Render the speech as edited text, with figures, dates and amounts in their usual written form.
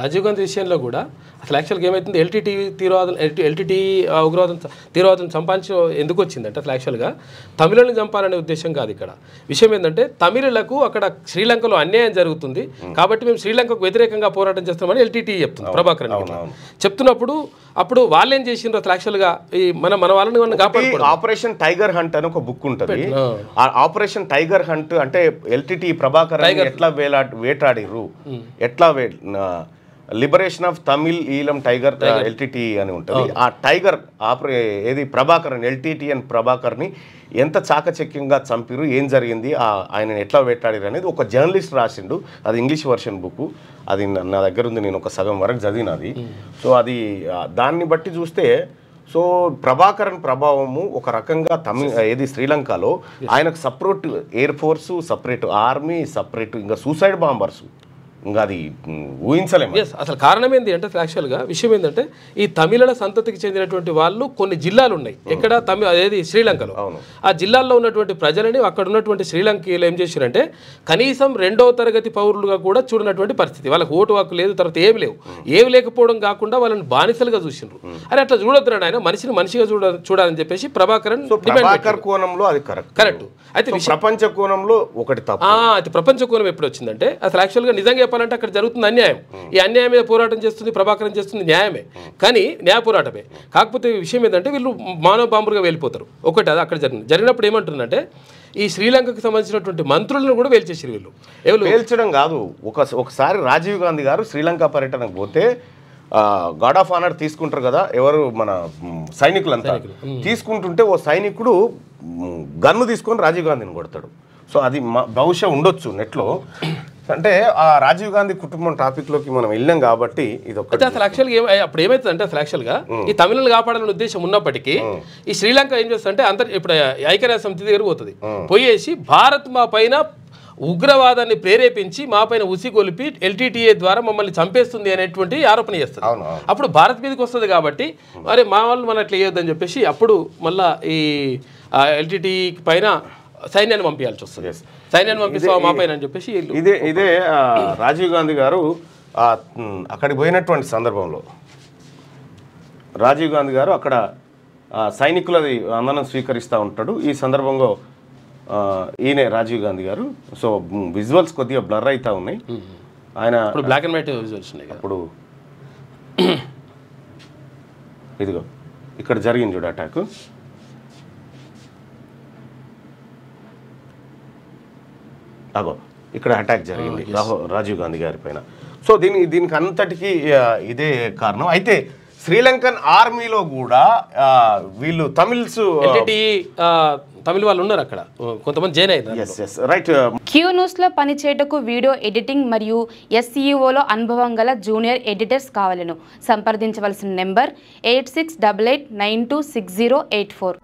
రాజీవ్ గాంధీ విషయంలో కూడా అసలు యాక్చువల్గా ఏమైతుంది ఎల్టీటీ ఉగ్రవాదం తీవ్రవాదం చంపాల్సి ఎందుకు వచ్చిందంటే అసలు యాక్చువల్గా తమిళులను చంపాలనే ఉద్దేశం కాదు. ఇక్కడ విషయం ఏంటంటే తమిళులకు అక్కడ శ్రీలంకలో అన్యాయం జరుగుతుంది కాబట్టి మేము శ్రీలంకకు వ్యతిరేకంగా పోరాటం చేస్తామని ఎల్టీటీ చెప్తుంది ప్రభాకరన్ చెప్తున్నప్పుడు అప్పుడు వాళ్ళు ఏం చేసిండ్రు అసలు యాక్చువల్గా ఈ మన వాళ్ళని కాపాడుకోవడం. ఆపరేషన్ టైగర్ హంట్ అని ఒక బుక్ ఉంటుంది. ఆపరేషన్ టైగర్ హంట్ అంటే ఎల్టీటీ ప్రభాకరన్ ఎట్లా వేటాడిర్రు, ఎట్లా liberation of Tamil ఈలం tiger LTT అని ఉంటుంది. ఆ టైగర్ ఏది ప్రభాకరన్ ఎల్టీటీ అని ప్రభాకర్ని ఎంత చాకచక్యంగా చంపిరు, ఏం జరిగింది, ఆయన ఎట్లా వేటాడిరు అనేది ఒక జర్నలిస్ట్ రాసిండు. అది ఇంగ్లీష్ వర్షన్ బుక్, అది నా దగ్గర ఉంది, నేను ఒక సగం వరకు చదివినది. సో అది దాన్ని బట్టి చూస్తే సో ప్రభాకరన్ ప్రభావము ఒక రకంగా ఏది శ్రీలంకలో ఆయనకు separate air force, separate army, separate ఇంకా సూసైడ్ బాంబర్సు, ఇంకా అది ఊహించలేము. అసలు కారణం ఏంటి అంటే యాక్చువల్గా విషయం ఏంటంటే ఈ తమిళ సంతతికి చెందినటువంటి వాళ్ళు కొన్ని జిల్లాలు ఉన్నాయి ఎక్కడ అదేది శ్రీలంకలో. ఆ జిల్లాల్లో ఉన్నటువంటి ప్రజలని అక్కడ ఉన్నటువంటి శ్రీలంకలో ఏం చేశారంటే కనీసం 2వ తరగతి పౌరులుగా కూడా చూడనటువంటి పరిస్థితి. వాళ్ళకి ఓటు హక్కు లేదు, తర్వాత ఏమి లేకపోవడం కాకుండా వాళ్ళని బానిసలుగా చూసిండ్రు. అరే అట్లా చూడొద్దు ఆయన, మనిషిని మనిషిగా చూడాలని చెప్పేసి ప్రభాకరన్ కోణంలో అది కరెక్ట్. అయితే ప్రపంచ కోణంలో ఒకటి తప్పు. అయితే ప్రపంచ కోణం ఎప్పుడు వచ్చిందంటే అసలు యాక్చువల్గా నిజంగా చెప్పాలంటే అక్కడ జరుగుతుంది అన్యాయం. ఈ అన్యాయం మీద పోరాటం చేస్తుంది ప్రభాకరన్ చేస్తుంది న్యాయమే, కానీ న్యాయ పోరాటమే. కాకపోతే విషయం ఏంటంటే వీళ్ళు మానవ బాంబులుగా వెళ్ళిపోతారు. ఒకటి అది అక్కడ జరిగినప్పుడు ఏమంటుందంటే ఈ శ్రీలంకకు సంబంధించినటువంటి మంత్రులను కూడా వేల్చేసారు వీళ్ళు. వేల్చడం కాదు, ఒకసారి రాజీవ్ గాంధీ గారు శ్రీలంక పర్యటనకు పోతే గార్డ్ ఆఫ్ ఆనర్ తీసుకుంటారు కదా ఎవరు మన సైనికులంతా, తీసుకుంటుంటే ఓ సైనికుడు గన్ను తీసుకొని రాజీవ్ గాంధీని కొడతాడు. సో అది బహుశా ఉండొచ్చు నెట్లో. అంటే ఆ రాజీవ్ గాంధీ కుటుంబం టాపిక్లోకి మనం వెళ్ళాం కాబట్టి ఇది ఒకటి. అసలు యాక్చువల్గా అప్పుడు ఏమవుతుందంటే అసలు యాక్చువల్గా ఈ తమిళను కాపాడాలనే ఉద్దేశం ఉన్నప్పటికీ ఈ శ్రీలంక ఏం చేస్తుందంటే ఇప్పుడు ఐక్యరాజ్య సమితి దగ్గర పోతుంది, పోయేసి భారత్ మా పైన ఉగ్రవాదాన్ని ప్రేరేపించి మా పైన ఉసిగొలిపి ఎల్టీటీఏ ద్వారా మమ్మల్ని చంపేస్తుంది అనేటువంటి ఆరోపణ చేస్తుంది. అప్పుడు భారత్ మీదకి వస్తుంది కాబట్టి మరి మా వాళ్ళు మనం అట్లా వేయొద్దని చెప్పేసి అప్పుడు మళ్ళీ ఈ ఎల్టీటీ పైన సైన్యాన్ని పంపించాల్సి వస్తుంది. సైన్యాన్ని పంపిస్తావా మా పైన అని చెప్పేసి ఇదే రాజీవ్ గాంధీ గారు అక్కడికి పోయినటువంటి సందర్భంలో రాజీవ్ గాంధీ గారు అక్కడ సైనికులది వందనం స్వీకరిస్తూ ఉంటాడు. ఈ సందర్భంలో ఈయనే రాజీవ్ గాంధీ గారు. సో విజువల్స్ కొద్దిగా బ్లర్ అవుతా ఉన్నాయి. ఆయన బ్లాక్ అండ్ వైట్ విజువల్స్ ఉన్నాయి. అప్పుడు ఇదిగో ఇక్కడ జరిగింది చూడు అటాక్. అగో ఇక్కడ అటాక్ జరిగింది రాజీవ్ గాంధీ గారి పైన. సో దీనికి అంతటికీ ఇదే కారణం. అయితే శ్రీలంకన్ ఆర్మీలో కూడా వీళ్ళు తమిళ వాళ్ళు ఉన్నారు అక్కడ, కొంతమంది జాయిన్ అయ్యారు. రైట్. క్యూ న్యూస్లో పనిచేయటకు వీడియో ఎడిటింగ్ మరియు SEOలో అనుభవం గల జూనియర్ ఎడిటర్స్ కావాలను సంప్రదించవలసిన నెంబర్ 8688926084.